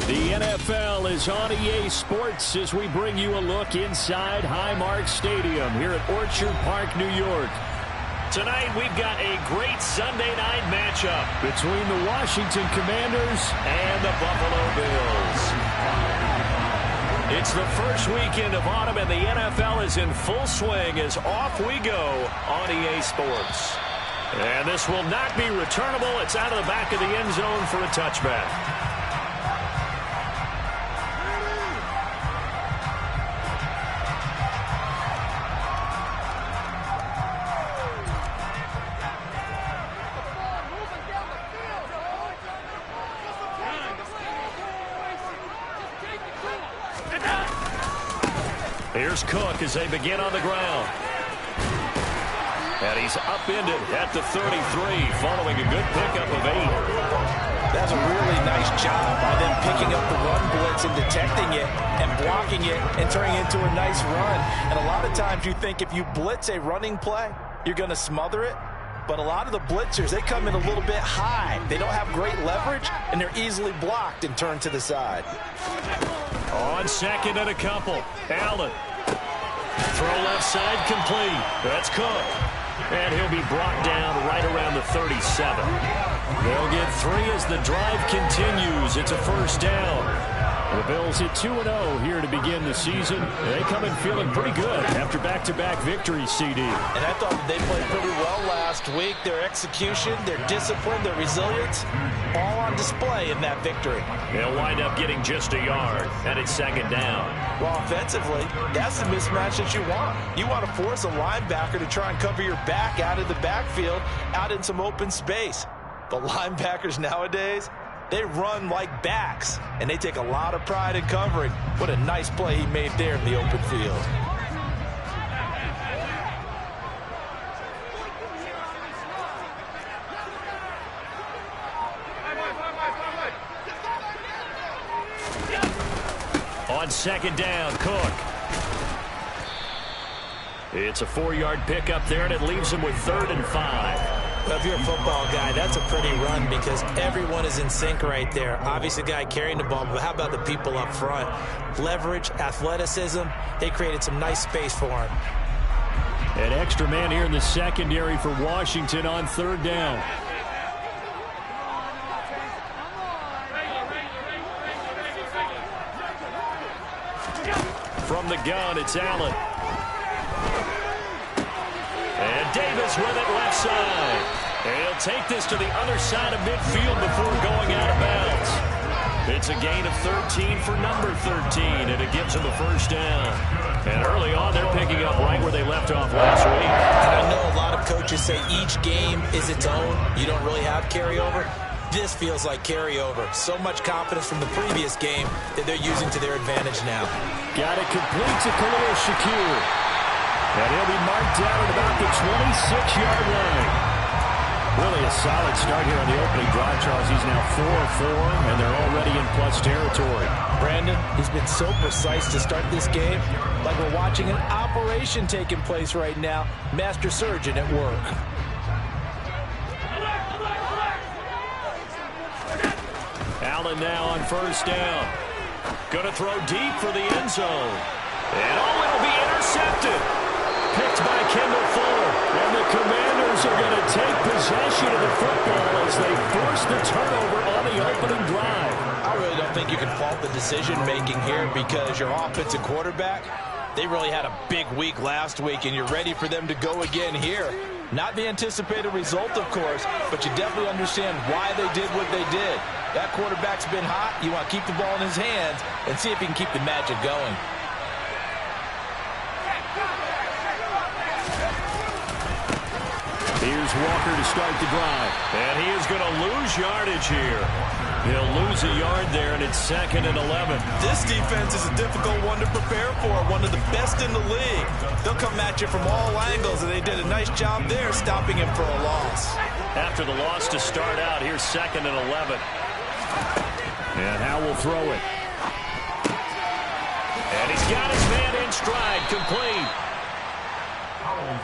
The NFL is on EA Sports as we bring you a look inside Highmark Stadium here at Orchard Park, New York. Tonight we've got a great Sunday night matchup between the Washington Commanders and the Buffalo Bills. It's the first weekend of autumn and the NFL is in full swing as off we go on EA Sports. And this will not be returnable. It's out of the back of the end zone for a touchback. Here's Cook as they begin on the ground. And he's upended at the 33 following a good pickup of 8. That's a really nice job by them picking up the run blitz and detecting it and blocking it and turning it into a nice run. And a lot of times you think if you blitz a running play, you're going to smother it. But a lot of the blitzers, they come in a little bit high. They don't have great leverage, and they're easily blocked and turned to the side. On second and a couple, Allen. Throw left side complete. That's Cook. And he'll be brought down right around the 37. They'll get 3 as the drive continues. It's a first down. The Bills hit 2-0 here to begin the season. They come in feeling pretty good after back-to-back victories, CD. And I thought they played pretty well last week. Their execution, their discipline, their resilience, all on display in that victory. They'll wind up getting just a yard, and it's second down. Well, offensively, that's the mismatch that you want. You want to force a linebacker to try and cover your back out of the backfield, out in some open space. The linebackers nowadays, they run like backs, and they take a lot of pride in covering. What a nice play he made there in the open field. On second down, Cook. It's a 4-yard pickup there, and it leaves him with 3rd and 5. Well, if you're a football guy, that's a pretty run because everyone is in sync right there. Obviously, the guy carrying the ball, but how about the people up front? Leverage, athleticism, they created some nice space for him. An extra man here in the secondary for Washington on 3rd down. From the gun, it's Allen. And Davis with it left side. And he'll take this to the other side of midfield before going out of bounds. It's a gain of 13 for number 13, and it gives him a first down. And early on, they're picking up right where they left off last week. And I know a lot of coaches say each game is its own. You don't really have carryover. This feels like carryover. So much confidence from the previous game that they're using to their advantage now. Got it complete to Khalil Shakir. And he'll be marked down at about the 26-yard line. Really a solid start here on the opening drive, Charles. He's now 4-4, and they're already in plus territory. Brandon, he's been so precise to start this game. Like we're watching an operation taking place right now. Master surgeon at work. Allen now on first down. Going to throw deep for the end zone. And it'll be intercepted. Picked by Kendall Fuller. And the Commanders are going to take possession of the football as they force the turnover on the opening drive. I really don't think you can fault the decision-making here because your offensive quarterback, they really had a big week last week, and you're ready for them to go again here. Not the anticipated result, of course, but you definitely understand why they did what they did. That quarterback's been hot. You want to keep the ball in his hands and see if he can keep the magic going. Here's Walker to start the drive. And he is going to lose yardage here. He'll lose a yard there, and it's 2nd and 11. This defense is a difficult one to prepare for, one of the best in the league. They'll come at you from all angles, and they did a nice job there stopping him for a loss. After the loss to start out, here's 2nd and 11. And Howe will throw it. And he's got his man in stride, complete.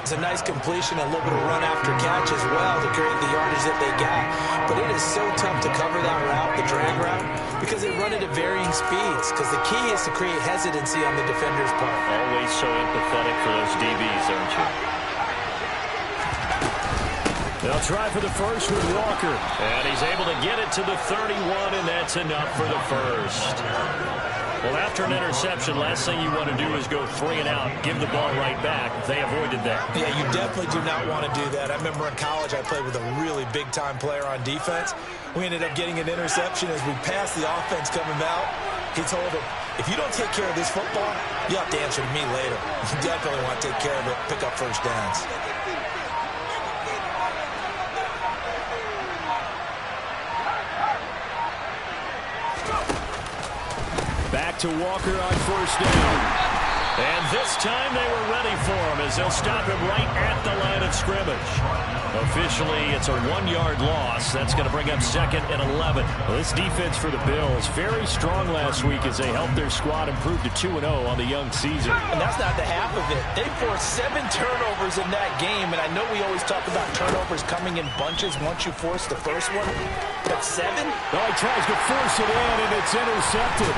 It's a nice completion, a little bit of run after catch as well to create the yardage that they got. But it is so tough to cover that route, the drag route. Because they run it at varying speeds. Because the key is to create hesitancy on the defender's part. Always so empathetic for those DBs, aren't you? They'll try for the first with Walker. And he's able to get it to the 31, and that's enough for the first. Well, after an interception, last thing you want to do is go 3 and out, give the ball right back. They avoided that. Yeah, you definitely do not want to do that. I remember in college I played with a really big-time player on defense. We ended up getting an interception as we passed the offense coming out. He told him, if you don't take care of this football, you have to answer to me later. You definitely want to take care of it, pick up first downs. Back to Walker on first down. And this time they were ready for him as they'll stop him right at the line of scrimmage. Officially, it's a 1-yard loss. That's going to bring up 2nd and 11. Well, this defense for the Bills, very strong last week as they helped their squad improve to 2-0 on the young season. And that's not the half of it. They forced 7 turnovers in that game, and I know we always talk about turnovers coming in bunches once you force the first one. But 7? Oh, he tries to force it in, and it's intercepted.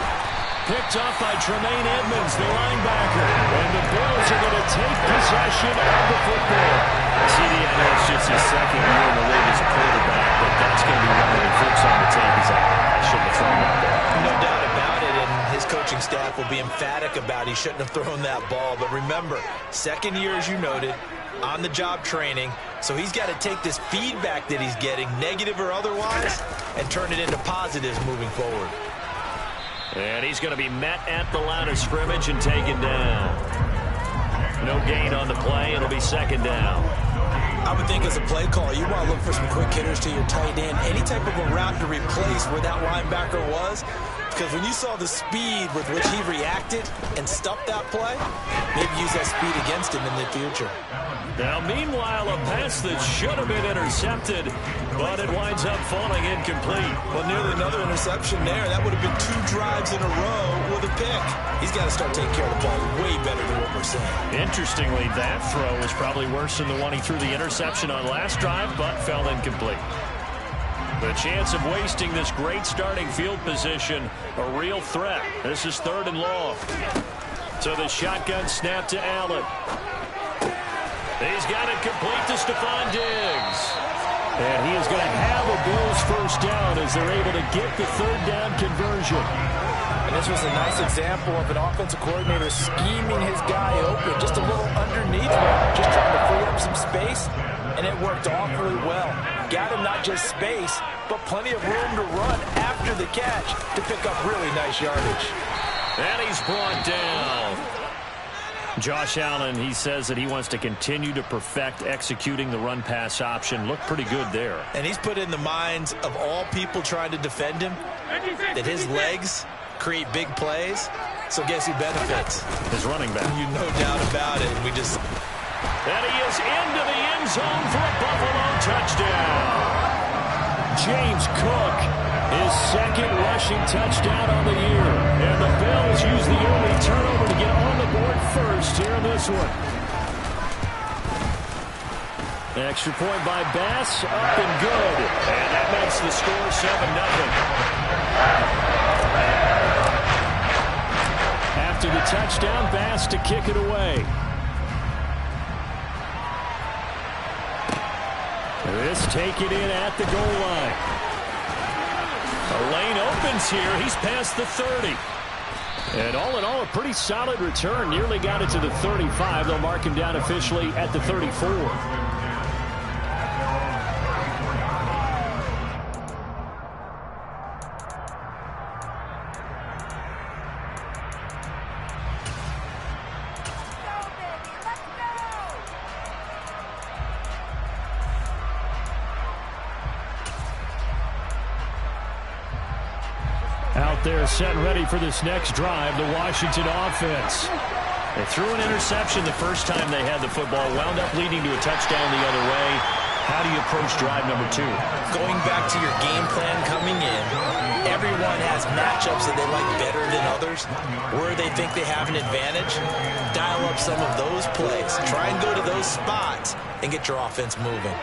Picked off by Tremaine Edmonds, the linebacker. And the Bills are going to take possession of the football. CD, I know it's just his 2nd year in the league as a quarterback, but that's going to be one when he flips on the tape. He's like, I shouldn't have thrown that ball. No doubt about it, and his coaching staff will be emphatic about he shouldn't have thrown that ball. But remember, 2nd year, as you noted, on-the-job training. So he's got to take this feedback that he's getting, negative or otherwise, and turn it into positives moving forward. And he's going to be met at the line of scrimmage and taken down. No gain on the play. It'll be 2nd down. I would think as a play caller, you want to look for some quick hitters to your tight end. Any type of a route to replace where that linebacker was. Because when you saw the speed with which he reacted and stuffed that play, maybe use that speed against him in the future. Now, meanwhile, a pass that should have been intercepted, but it winds up falling incomplete. Well, nearly another interception there. That would have been 2 drives in a row with a pick. He's got to start taking care of the ball way better than what we're seeing. Interestingly, that throw was probably worse than the one he threw the interception on last drive, but fell incomplete. The chance of wasting this great starting field position, a real threat. This is 3rd and long. So the shotgun snap to Allen. He's got it complete to Stephon Diggs. And he is going to have a Bills first down as they're able to get the 3rd down conversion. And this was a nice example of an offensive coordinator scheming his guy open. Just a little underneath him, just trying to free up some space. And it worked awfully well. Got him not just space, but plenty of room to run after the catch to pick up really nice yardage. And he's brought down. Josh Allen, he says that he wants to continue to perfect executing the run-pass option. Looked pretty good there. And he's put in the minds of all people trying to defend him that his legs create big plays. So guess who benefits? His running back. You no doubt about it. We just... And he is into the end zone for a Buffalo touchdown. James Cook, his 2nd rushing touchdown on the year. And the Bills use the only turnover to get on the board first here in this one. Extra point by Bass, up and good. And that makes the score 7-0. After the touchdown, Bass to kick it away. This take it in at the goal line. A lane opens here. He's past the 30. And all in all, a pretty solid return. Nearly got it to the 35. They'll mark him down officially at the 34. Out there set and ready for this next drive, the Washington offense. They threw an interception the first time they had the football, wound up leading to a touchdown the other way. How do you approach drive number 2? Going back to your game plan coming in, everyone has matchups that they like better than others. Where they think they have an advantage, dial up some of those plays. Try and go to those spots and get your offense moving.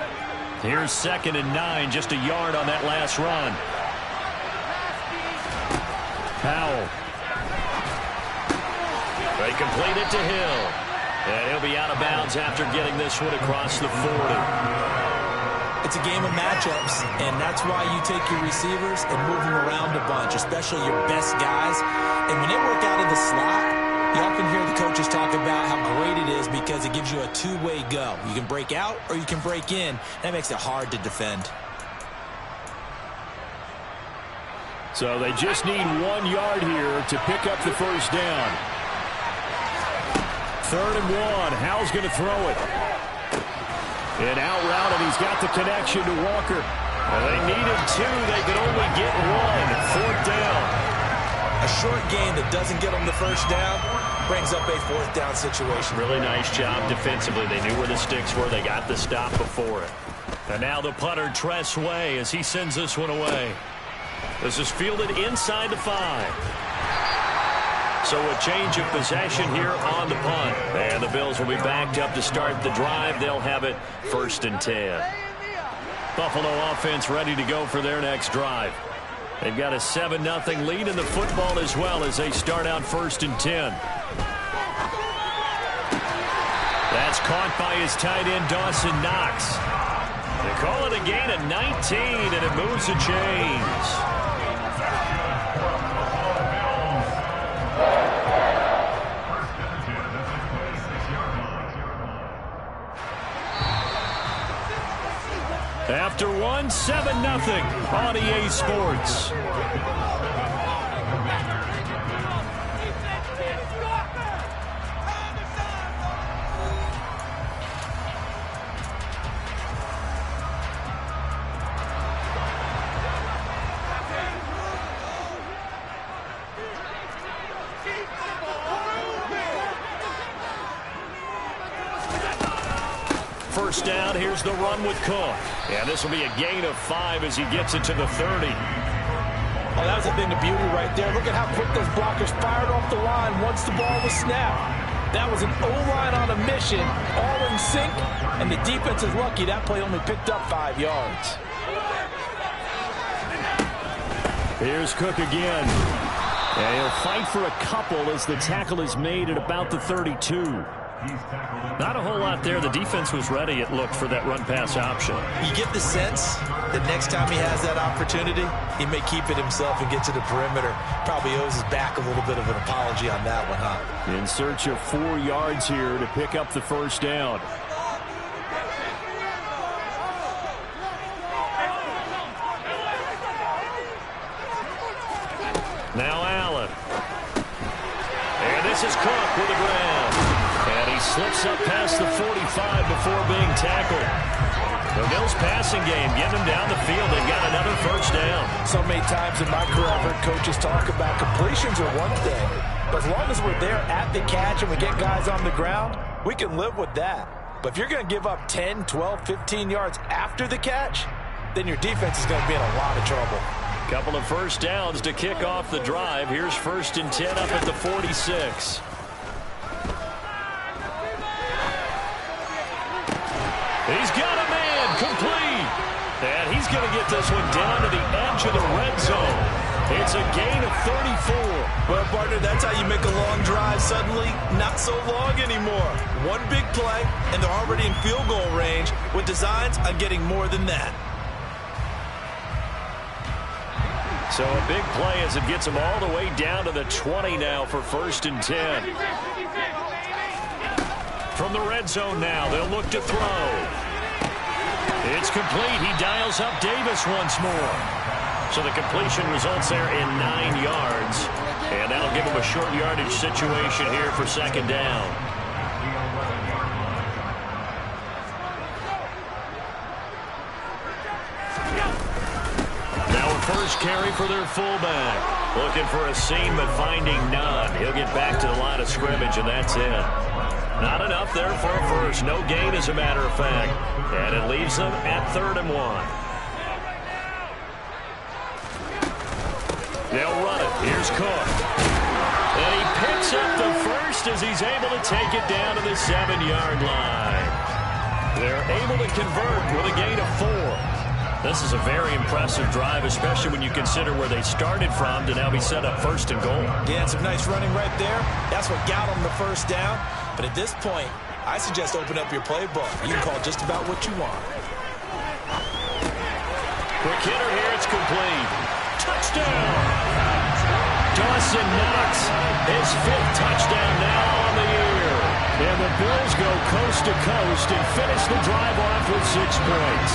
Here's 2nd and 9, just a yard on that last run. Powell. They complete it to Hill. And he'll be out of bounds after getting this one across the 40. It's a game of matchups, and that's why you take your receivers and move them around a bunch, especially your best guys. And when they work out of the slot, you often hear the coaches talk about how great it is because it gives you a two-way go. You can break out or you can break in. That makes it hard to defend. So they just need 1 yard here to pick up the first down. 3rd and 1. Howell's going to throw it. And out route, and he's got the connection to Walker. And they needed 2. They could only get 1. 4th down. A short gain that doesn't get them the first down brings up a 4th down situation. Really nice job defensively. They knew where the sticks were. They got the stop before it. And now the punter, Tress Way, as he sends this one away. This is fielded inside the 5. So a change of possession here on the punt. And the Bills will be backed up to start the drive. They'll have it 1st and 10. Buffalo offense ready to go for their next drive. They've got a 7-0 lead in the football as well as they start out 1st and 10. That's caught by his tight end, Dawson Knox. They call it a gain of 19, and it moves the chains. After 1, 7-0 on EA Sports. First down, here's the run with Cook. And this will be a gain of 5 as he gets it to the 30. Oh, that was a thing of beauty right there. Look at how quick those blockers fired off the line once the ball was snapped. That was an O-line on a mission, all in sync, and the defense is lucky that play only picked up 5 yards. Here's Cook again. And he'll fight for a couple as the tackle is made at about the 32. Not a whole lot there. The defense was ready, it looked, for that run-pass option. You get the sense that next time he has that opportunity, he may keep it himself and get to the perimeter. Probably owes his back a little bit of an apology on that one, huh? In search of 4 yards here to pick up the first down. Now Allen. And this is Cook with the ground. And he slips up past the 45 before being tackled. The Bills passing game, getting them down the field. They've got another first down. So many times in my career, I've heard coaches talk about completions are one thing. But as long as we're there at the catch and we get guys on the ground, we can live with that. But if you're going to give up 10, 12, 15 yards after the catch, then your defense is going to be in a lot of trouble. Couple of first downs to kick off the drive. Here's 1st and 10 up at the 46. He's got a man complete. And he's going to get this one down to the edge of the red zone. It's a gain of 34. Well, partner, that's how you make a long drive suddenly not so long anymore. One big play, and they're already in field goal range with designs on getting more than that. So a big play as it gets them all the way down to the 20 now for 1st and 10. From the red zone now, they'll look to throw. It's complete. He dials up Davis once more. So the completion results there in 9 yards. And that'll give him a short yardage situation here for 2nd down. First carry for their fullback. Looking for a seam, but finding none. He'll get back to the line of scrimmage, and that's it. Not enough there for a first. No gain, as a matter of fact. And it leaves them at 3rd and 1. They'll run it. Here's Cook. And he picks up the first as he's able to take it down to the 7-yard line. They're able to convert with a gain of 4. This is a very impressive drive, especially when you consider where they started from to now be set up first and goal. Yeah, and some nice running right there. That's what got them the first down. But at this point, I suggest open up your playbook. You can call just about what you want. Quick hitter here, it's complete. Touchdown! Dawson Knox, his 5th touchdown now on the year. And the Bills go coast to coast and finish the drive off with 6 points.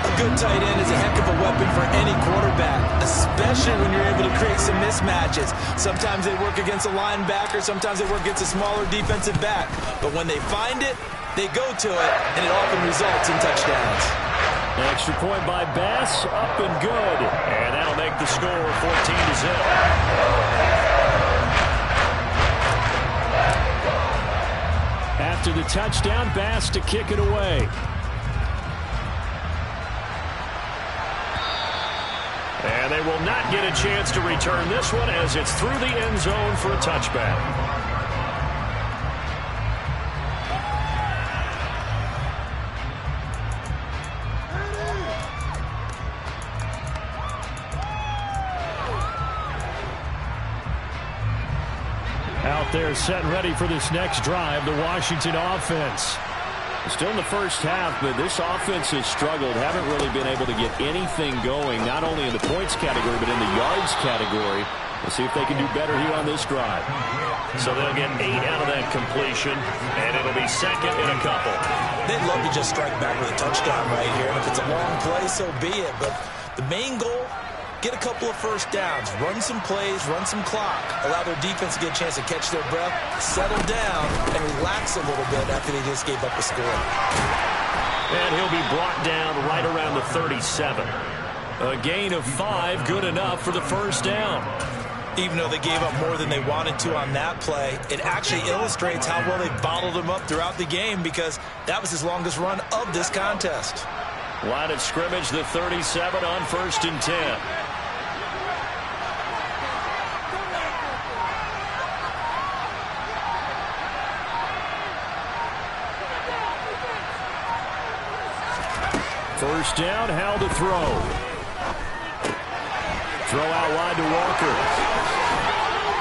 A good tight end is a heck of a weapon for any quarterback, especially when you're able to create some mismatches. Sometimes they work against a linebacker, sometimes they work against a smaller defensive back. But when they find it, they go to it, and it often results in touchdowns. Extra point by Bass, up and good. And that'll make the score 14-0. After the touchdown, Bass to kick it away. And they will not get a chance to return this one as it's through the end zone for a touchback. Out there set and ready for this next drive, the Washington offense. Still in the first half, but this offense has struggled. Haven't really been able to get anything going, not only in the points category, but in the yards category. We'll see if they can do better here on this drive. So they'll get 8 out of that completion, and it'll be second and a couple. They'd love to just strike back with a touchdown right here, and if it's a long play, so be it. But the main goal, get a couple of first downs, run some plays, run some clock, allow their defense to get a chance to catch their breath, settle down, and relax a little bit after they just gave up a score. And he'll be brought down right around the 37. A gain of 5, good enough for the first down. Even though they gave up more than they wanted to on that play, it actually illustrates how well they bottled him up throughout the game because that was his longest run of this contest. Line of scrimmage, the 37 on 1st and 10. First down, Howell to throw. Throw out wide to Walker.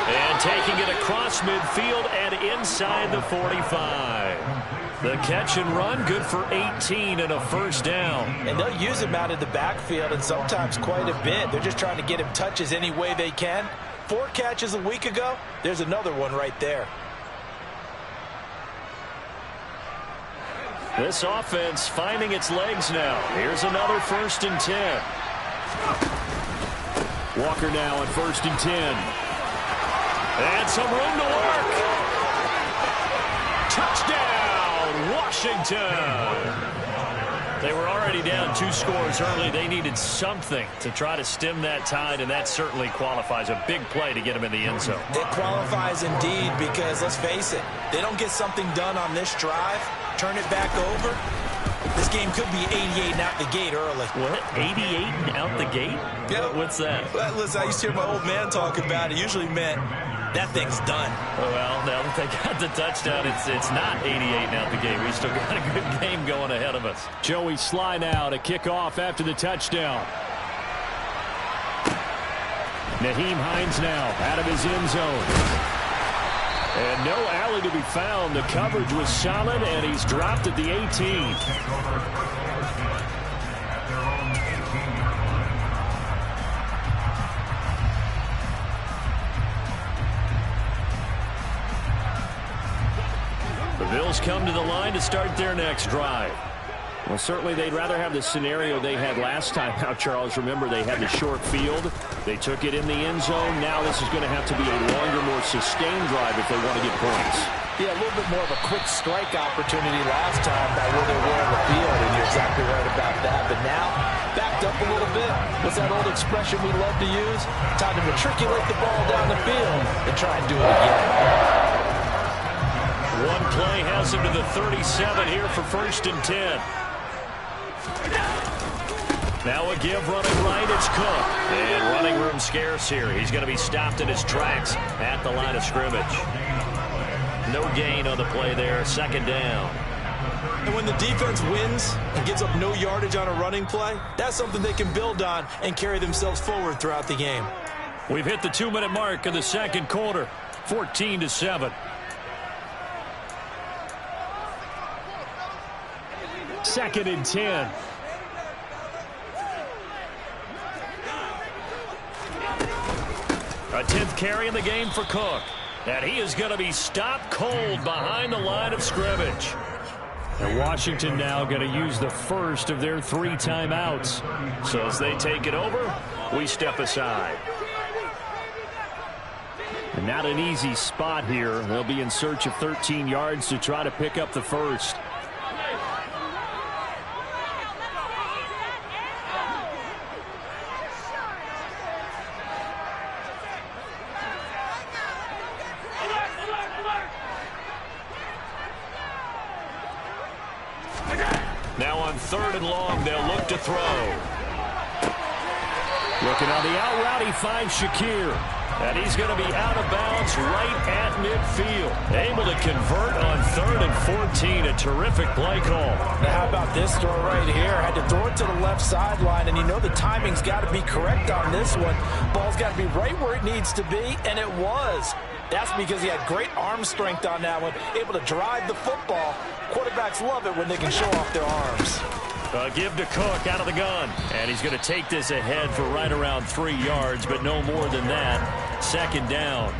And taking it across midfield and inside the 45. The catch and run, good for 18 and a first down. And they'll use him out of the backfield and sometimes quite a bit. They're just trying to get him touches any way they can. 4 catches a week ago. There's another one right there. This offense finding its legs now. Here's another 1st and 10. Walker now on 1st and 10. And some room to work. Touchdown, Washington. They were already down 2 scores early. They needed something to try to stem that tide, and that certainly qualifies. A big play to get them in the end zone. It qualifies indeed because, let's face it, they don't get something done on this drive, turn it back over, this game could be 88 and out the gate early. What? 88 and out the gate? Yeah. What's that? Well, listen, I used to hear my old man talk about it. Usually meant that thing's done. Well, now that they got the touchdown, it's not 88 and out the gate. We still got a good game going ahead of us. Joey Sly now to kick off after the touchdown. Nyheim Hines now out of his end zone. And no alley to be found. The coverage was solid, and he's dropped at the 18. The Bills come to the line to start their next drive. Well, certainly they'd rather have the scenario they had last time out, Charles. Remember, they had the short field. They took it in the end zone. Now this is going to have to be a longer, more sustained drive if they want to get points. Yeah, a little bit more of a quick strike opportunity last time by where they were on the field, and you're exactly right about that. But now, backed up a little bit. What's that old expression we love to use? Time to matriculate the ball down the field and try and do it again. One play has him to the 37 here for 1st and 10. Now a give running right, it's Cook. And running room scarce here. He's going to be stopped in his tracks at the line of scrimmage. No gain on the play there, 2nd down. And when the defense wins and gives up no yardage on a running play, that's something they can build on and carry themselves forward throughout the game. We've hit the 2-minute mark of the second quarter, 14-7. Second and 10. A 10th carry in the game for Cook. And he is going to be stopped cold behind the line of scrimmage. And Washington now going to use the first of their 3 timeouts. So as they take it over, we step aside. And not an easy spot here. They'll be in search of 13 yards to try to pick up the first. Now on 3rd and long, they'll look to throw. Looking on the out route, he finds Shakir. And he's going to be out of bounds right at midfield. Able to convert on 3rd and 14. A terrific play call. Now how about this throw right here? Had to throw it to the left sideline, and you know the timing's got to be correct on this one. Ball's got to be right where it needs to be, and it was. That's because he had great arm strength on that one, able to drive the football. Quarterbacks love it when they can show off their arms. Give to Cook out of the gun. And he's going to take this ahead for right around 3 yards, but no more than that. 2nd down.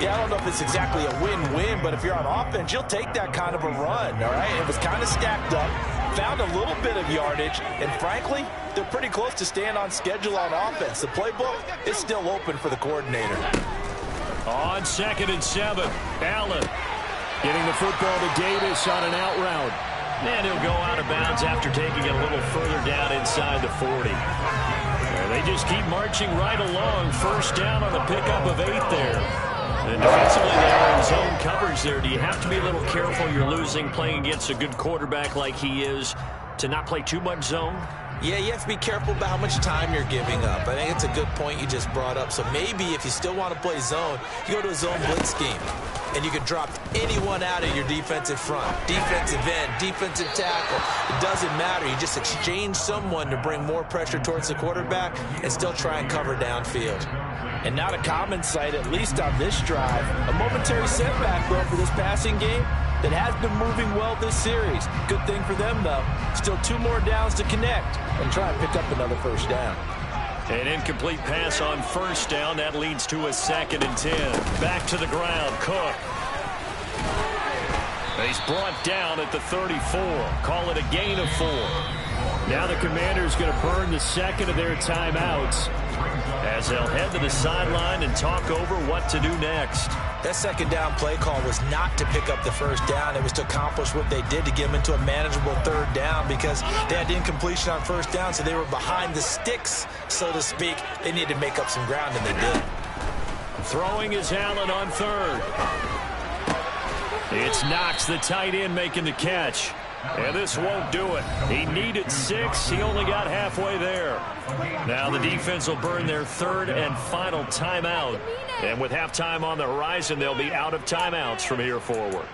Yeah, I don't know if it's exactly a win-win, but if you're on offense, you'll take that kind of a run, all right? It was kind of stacked up, found a little bit of yardage, and frankly, they're pretty close to staying on schedule on offense. The playbook is still open for the coordinator. On 2nd and 7, Allen getting the football to Davis on an out route. And he'll go out of bounds after taking it a little further down inside the 40. And they just keep marching right along. First down on the pickup of 8 there. And defensively, they are in zone coverage there. Do you have to be a little careful? You're losing playing against a good quarterback like he is to not play too much zone? Yeah, you have to be careful about how much time you're giving up. I think it's a good point you just brought up. So maybe if you still want to play zone, you go to a zone blitz scheme. And you can drop anyone out of your defensive front. Defensive end, defensive tackle. It doesn't matter. You just exchange someone to bring more pressure towards the quarterback and still try and cover downfield. And not a common sight, at least on this drive. A momentary setback, though, for this passing game that has been moving well this series. Good thing for them, though. Still 2 more downs to connect and try and pick up another first down. An incomplete pass on first down. That leads to a 2nd and 10. Back to the ground, Cook. He's brought down at the 34. Call it a gain of 4. Now the Commanders going to burn the second of their timeouts as they'll head to the sideline and talk over what to do next. That second down play call was not to pick up the first down. It was to accomplish what they did to get them into a manageable 3rd down because they had incompletion on first down, so they were behind the sticks, so to speak. They needed to make up some ground, and they did. Throwing is Allen on 3rd. It's Knox, the tight end, making the catch. And this won't do it. He needed 6. He only got halfway there. Now the defense will burn their 3rd and final timeout. And with halftime on the horizon, they'll be out of timeouts from here forward.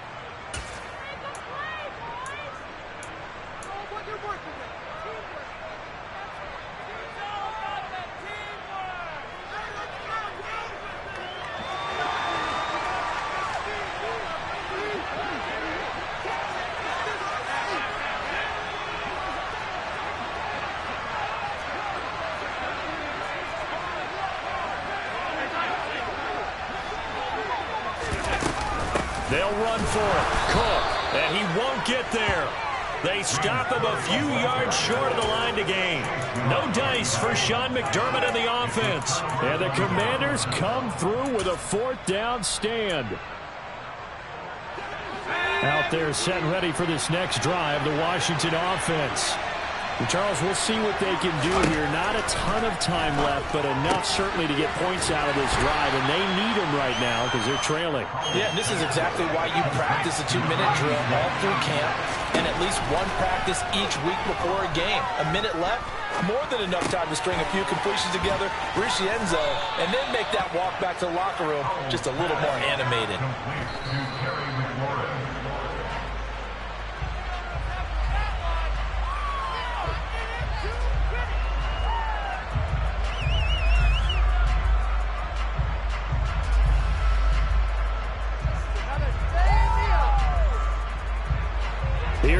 They'll run for it. Cook, and he won't get there. They stop him a few yards short of the line to gain. No dice for Sean McDermott and the offense. And the Commanders come through with a 4th down stand. Out there set and ready for this next drive, the Washington offense. And Charles, we'll see what they can do here. Not a ton of time left, but enough certainly to get points out of this drive, and they need them right now because they're trailing. Yeah, and this is exactly why you practice a 2-minute drill all through camp and at least one practice each week before a game. A minute left, more than enough time to string a few completions together, reach the end zone, and then make that walk back to the locker room just a little more animated.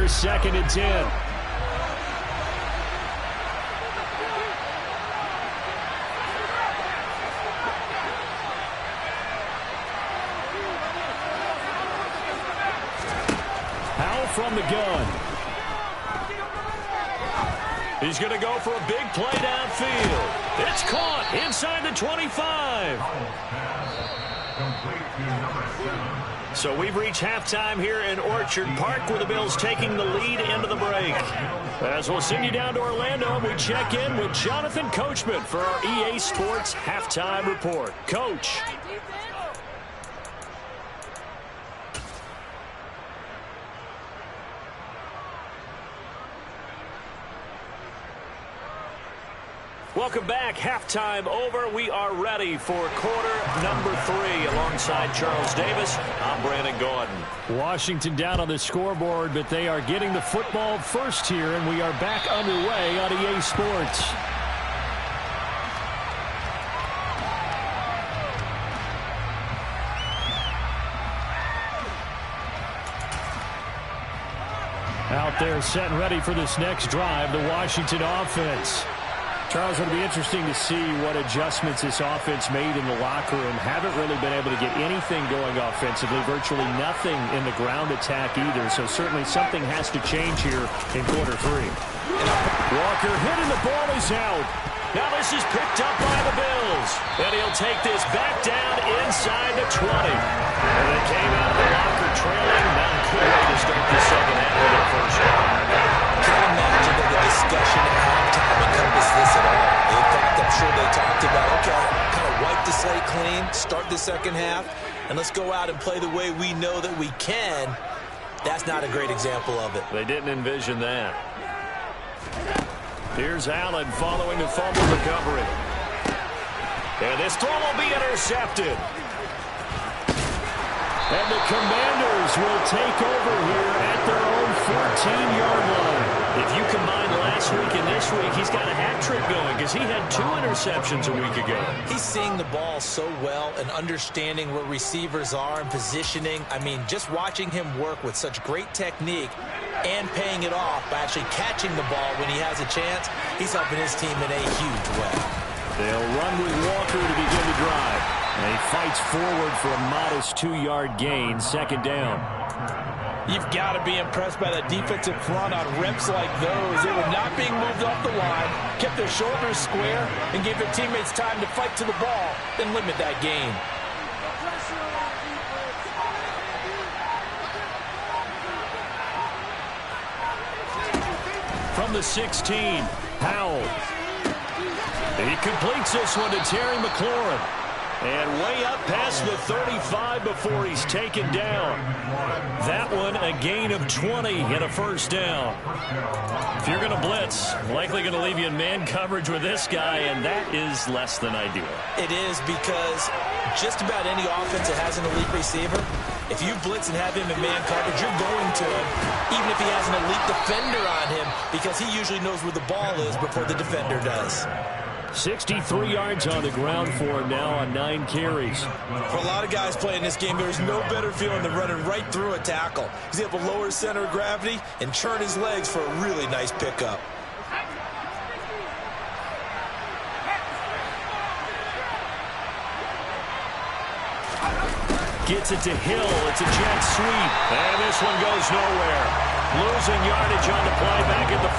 Here's 2nd and 10. From the gun. He's going to go for a big play downfield. It's caught inside the 25. So we've reached halftime here in Orchard Park with the Bills taking the lead into the break. As we'll send you down to Orlando, we check in with Jonathan Coachman for our EA Sports Halftime Report. Coach. Welcome back. Halftime over. We are ready for quarter number 3. Alongside Charles Davis, I'm Brandon Gaudin. Washington down on the scoreboard, but they are getting the football first here, and we are back underway on EA Sports. Out there set and ready for this next drive, the Washington offense. Charles, it'll be interesting to see what adjustments this offense made in the locker room. Haven't really been able to get anything going offensively, virtually nothing in the ground attack either. So certainly something has to change here in quarter 3. Walker hit and the ball is out. Now this is picked up by the Bills. And he'll take this back down inside the 20. And they came out of the locker trailing. Not a good way to start the second half of their first half. Can't imagine that the discussion at halftime encompassed this at all. In fact, I'm sure they talked about, okay, kind of wipe the slate clean, start the second half, and let's go out and play the way we know that we can. That's not a great example of it. They didn't envision that. Here's Allen following the fumble recovery. And this throw will be intercepted. And the Commanders will take over here at their own 14-yard line. If you combine last week and this week, he's got a hat trick going because he had 2 interceptions a week ago. He's seeing the ball so well and understanding where receivers are and positioning. I mean, just watching him work with such great technique and paying it off by actually catching the ball when he has a chance, he's helping his team in a huge way. They'll run with Walker to begin the drive. And he fights forward for a modest 2-yard gain, 2nd down. You've got to be impressed by the defensive front on reps like those. They were not being moved off the line, kept their shoulders square, and gave their teammates time to fight to the ball, then limit that gain. From the 16, Howell. He completes this one to Terry McLaurin. And way up past the 35 before he's taken down. That one a gain of 20 and a first down. If you're going to blitz, likely going to leave you in man coverage with this guy, and that is less than ideal. It is because just about any offense that has an elite receiver, if you blitz and have him in man coverage, you're going to him, even if he has an elite defender on him, because he usually knows where the ball is before the defender does. 63 yards on the ground for him now on 9 carries. For a lot of guys playing this game, there's no better feeling than running right through a tackle. He's able to lower his center of gravity and churn his legs for a really nice pickup. Gets it to Hill. It's a jet sweep. And this one goes nowhere. Losing yardage on the play back at the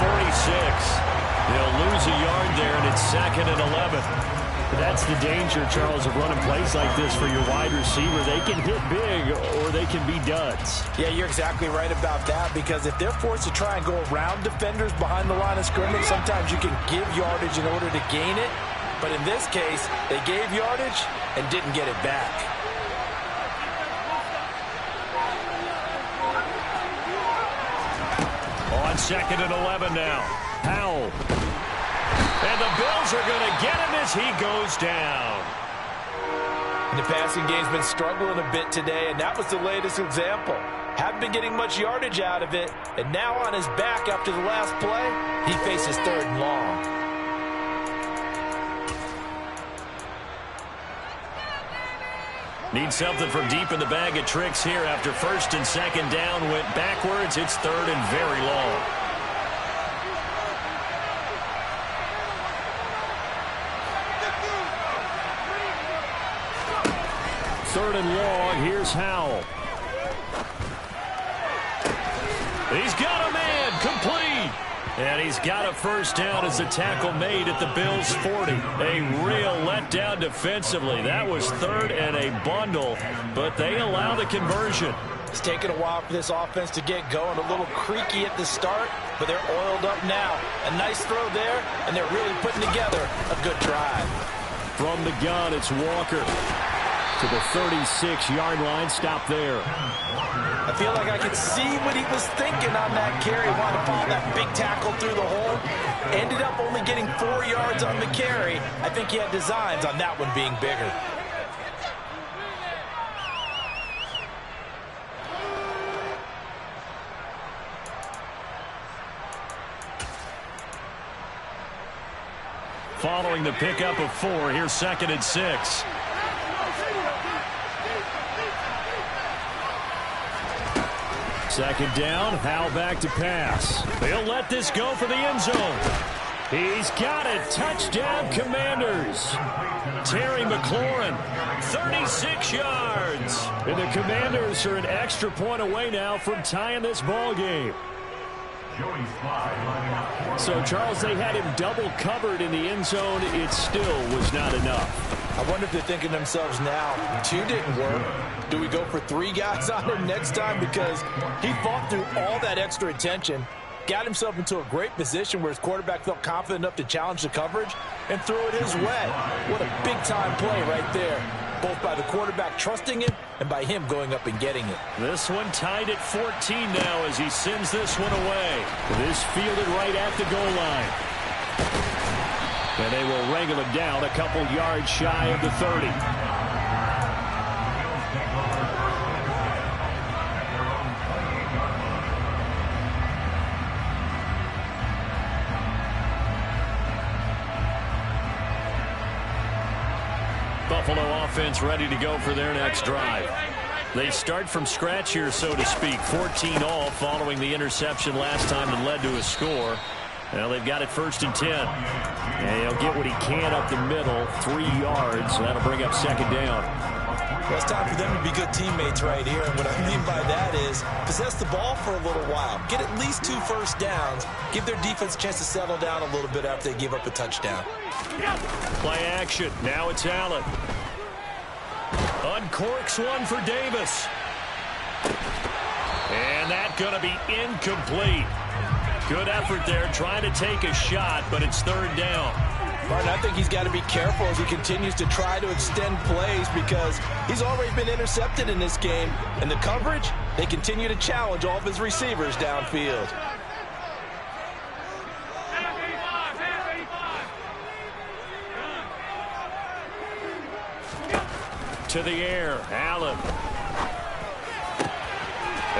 46. They'll lose a yard there, and it's 2nd and 11. That's the danger, Charles, of running plays like this for your wide receiver. They can hit big, or they can be duds. Yeah, you're exactly right about that, because if they're forced to try and go around defenders behind the line of scrimmage, sometimes you can give yardage in order to gain it. But in this case, they gave yardage and didn't get it back. On 2nd and 11 now. Howell. And the Bills are going to get him as he goes down. And the passing game's been struggling a bit today, and that was the latest example. Haven't been getting much yardage out of it, and now on his back after the last play, he faces 3rd and long. Need something from deep in the bag of tricks here after first and second down went backwards. It's third and very long. Third and long. Here's Howell. He's got a man. Complete. And he's got a first down as the tackle made at the Bills' 40. A real letdown defensively. That was third and a bundle, but they allow the conversion. It's taken a while for this offense to get going. A little creaky at the start, but they're oiled up now. A nice throw there, and they're really putting together a good drive. From the gun, it's Walker to the 36-yard line. Stop there. I feel like I could see what he was thinking on that carry. Wanted to follow that big tackle through the hole. Ended up only getting 4 yards on the carry. I think he had designs on that one being bigger. Following the pickup of 4, here's second and 6. Second down, Howell back to pass. They'll let this go for the end zone. He's got it. Touchdown, Commanders. Terry McLaurin, 36 yards. And the Commanders are an extra point away now from tying this ball game. So, Charles, they had him double covered in the end zone. It still was not enough. I wonder if they're thinking to themselves now, 2 didn't work. Do we go for 3 guys on him next time? Because he fought through all that extra attention, got himself into a great position where his quarterback felt confident enough to challenge the coverage and throw it his way. What a big-time play right there, both by the quarterback trusting him and by him going up and getting it. This one tied at 14 now as he sends this one away. This fielded right at the goal line. And they will wrangle him down a couple yards shy of the 30. Buffalo offense ready to go for their next drive. They start from scratch here, so to speak. 14 all following the interception last time that led to a score. Well, they've got it first and 10. And he'll get what he can up the middle, 3 yards. That'll bring up second down. Well, it's time for them to be good teammates right here. And what I mean by that is possess the ball for a little while. Get at least 2 first downs. Give their defense a chance to settle down a little bit after they give up a touchdown. Play action. Now it's Allen. Uncorks one for Davis. And that's going to be incomplete. Good effort there, trying to take a shot, but it's third down. Martin, I think he's got to be careful as he continues to try to extend plays because he's already been intercepted in this game. And the coverage, they continue to challenge all of his receivers downfield. To the air, Allen.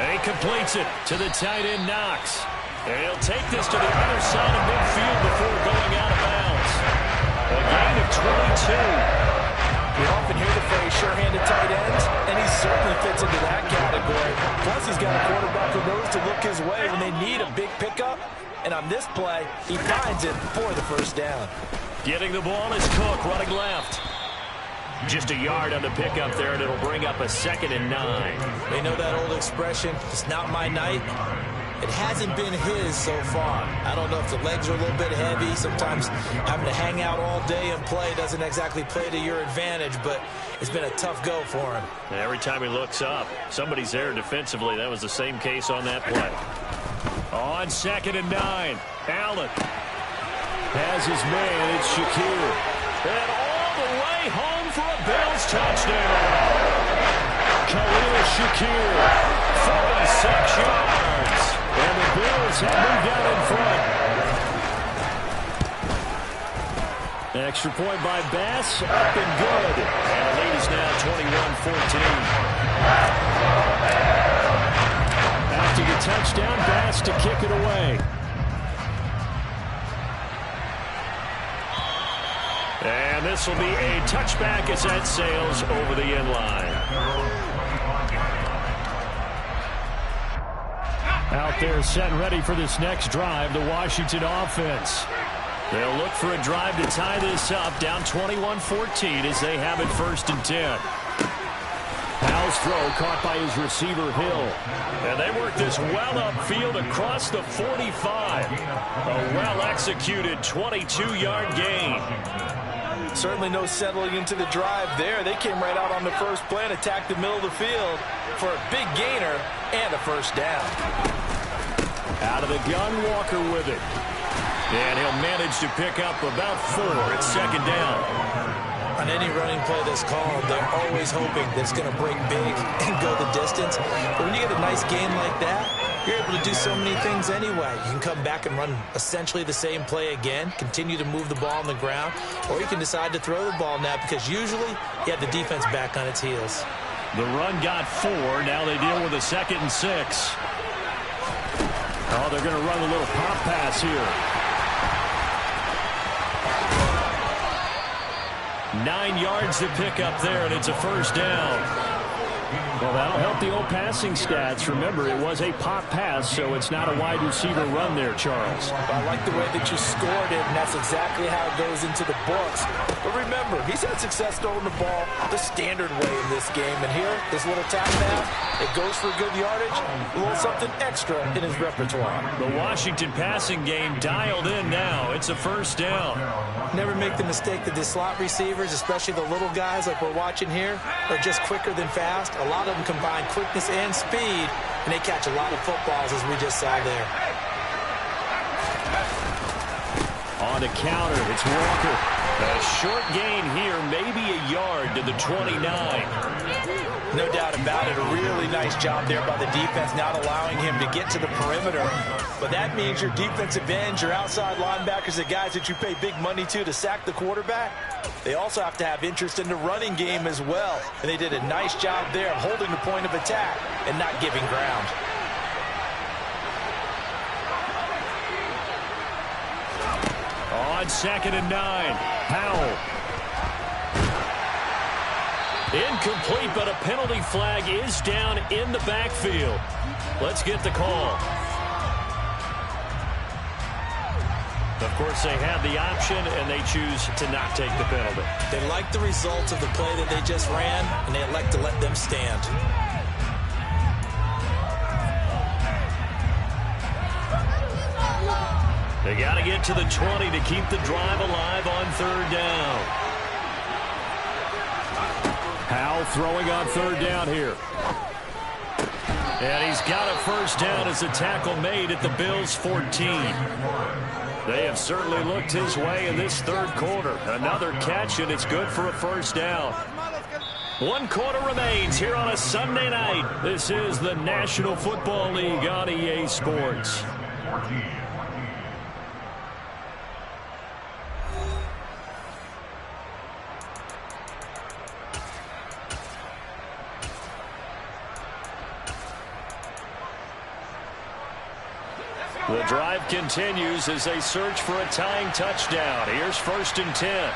And he completes it to the tight end, Knox. And he'll take this to the other side of midfield before going out of bounds. A gain of 22. We often hear the phrase sure-handed tight ends, and he certainly fits into that category. Plus, he's got a quarterback who knows to look his way when they need a big pickup. And on this play, he finds it for the first down. Getting the ball is Cook, running left. Just a yard on the pickup there, and it'll bring up a second and 9. They know that old expression, it's not my night. It hasn't been his so far. I don't know if the legs are a little bit heavy. Sometimes having to hang out all day and play doesn't exactly play to your advantage, but it's been a tough go for him. And every time he looks up, somebody's there defensively. That was the same case on that play. On second and 9, Allen has his man. It's Shakir. And all the way home for a Bills touchdown. Khalil Shakir, 46 yards. And the Bills have moved out in front. Extra point by Bass, up and good. And the lead is now 21-14. After the touchdown, Bass to kick it away. And this will be a touchback as that sails over the end line. Out there set and ready for this next drive, the Washington offense. They'll look for a drive to tie this up, down 21-14 as they have it 1st and 10. Powell's throw caught by his receiver, Hill. And they work this well upfield across the 45. A well-executed 22-yard gain. Certainly no settling into the drive there. They came right out on the first play and attacked the middle of the field for a big gainer and a 1st down. Out of the gun, Walker with it. And he'll manage to pick up about 4 at 2nd down. On any running play that's called, they're always hoping that it's going to break big and go the distance. But when you get a nice gain like that, you're able to do so many things anyway. You can come back and run essentially the same play again, continue to move the ball on the ground, or you can decide to throw the ball now because usually you have the defense back on its heels. The run got 4. Now they deal with a 2nd and 6. Oh, they're going to run a little pop pass here. 9 yards to pick up there, and it's a 1st down. Well, that'll help the old passing stats. Remember, it was a pop pass, so it's not a wide receiver run there, Charles. I like the way that you scored it, and that's exactly how it goes into the books. But remember, he's had success throwing the ball the standard way in this game. And here, this little tap now, it goes for good yardage, a little something extra in his repertoire. The Washington passing game dialed in now. It's a 1st down. Never make the mistake that the slot receivers, especially the little guys like we're watching here, are just quicker than fast. A lot of them combine quickness and speed, and they catch a lot of footballs, as we just saw there. On the counter, it's Walker. A short gain here, maybe a yard to the 29. No doubt about it. A really nice job there by the defense, not allowing him to get to the perimeter. But that means your defensive ends, your outside linebackers, the guys that you pay big money to sack the quarterback, they also have to have interest in the running game as well. And they did a nice job there of holding the point of attack and not giving ground. On 2nd and 9, Powell. Incomplete, but a penalty flag is down in the backfield. Let's get the call. Of course, they have the option, and they choose to not take the penalty. They like the results of the play that they just ran, and they elect to let them stand. They got to get to the 20 to keep the drive alive on 3rd down. Powell throwing on 3rd down here. And he's got a 1st down as a tackle made at the Bills' 14. They have certainly looked his way in this 3rd quarter. Another catch, and it's good for a 1st down. 1 quarter remains here on a Sunday night. This is the National Football League on EA Sports. The drive continues as they search for a tying touchdown. Here's 1st and 10.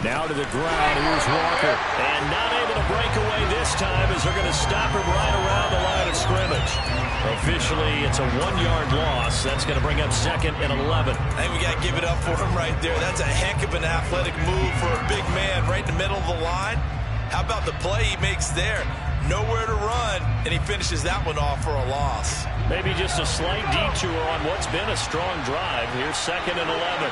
Now to the ground. Here's Walker. And not able to break away this time as they're going to stop him right around the line of scrimmage. Officially, it's a 1-yard loss. That's going to bring up 2nd and 11. I think we got to give it up for him right there. That's a heck of an athletic move for a big man right in the middle of the line. How about the play he makes there? Nowhere to run, and he finishes that one off for a loss. Maybe just a slight detour on what's been a strong drive. Here's 2nd and 11.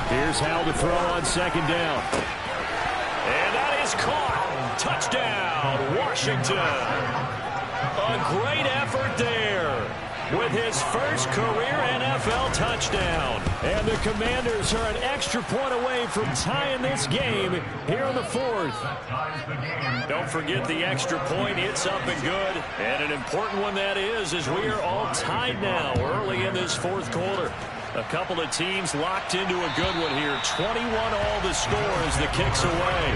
Here's Howell to throw on 2nd down. And that is caught. Touchdown, Washington. A great effort there with his first career NFL touchdown. And the Commanders are an extra point away from tying this game here in the 4th. Don't forget the extra point. It's up and good. And an important one that is, as we are all tied now early in this 4th quarter. A couple of teams locked into a good one here. 21 all the score as the kick's away.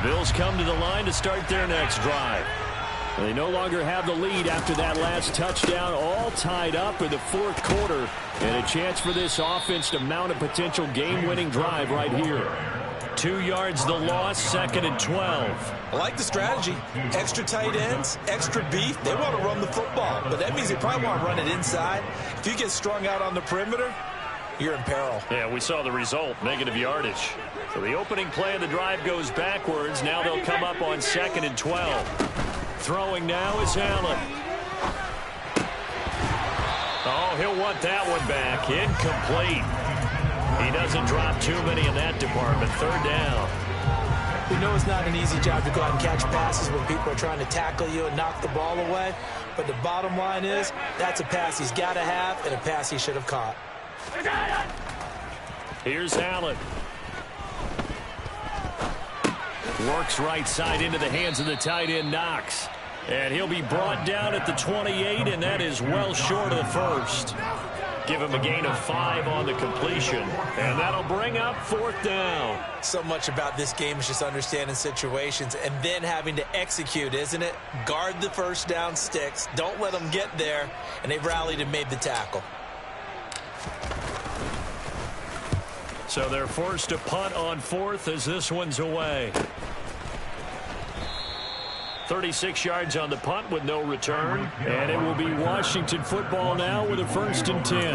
Bills come to the line to start their next drive. They no longer have the lead after that last touchdown, all tied up in the fourth quarter, and a chance for this offense to mount a potential game-winning drive right here. 2 yards the loss, 2nd and 12. I like the strategy. Extra tight ends, extra beef. They want to run the football, but that means they probably want to run it inside. If you get strung out on the perimeter, you're in peril. Yeah, we saw the result, negative yardage. So the opening play of the drive goes backwards. Now they'll come up on 2nd and 12. Throwing now is Allen. Oh, he'll want that one back. Incomplete. He doesn't drop too many in that department. 3rd down. We know it's not an easy job to go out and catch passes when people are trying to tackle you and knock the ball away. But the bottom line is, that's a pass he's got to have and a pass he should have caught. Here's Allen. Works right side into the hands of the tight end, Knox. And he'll be brought down at the 28, and that is well short of the first. Give him a gain of 5 on the completion, and that'll bring up 4th down. So much about this game is just understanding situations and then having to execute, isn't it? Guard the first down sticks. Don't let them get there, and they've rallied and made the tackle. So they're forced to punt on 4th as this one's away. 36 yards on the punt with no return. And it will be Washington football now with a 1st and 10.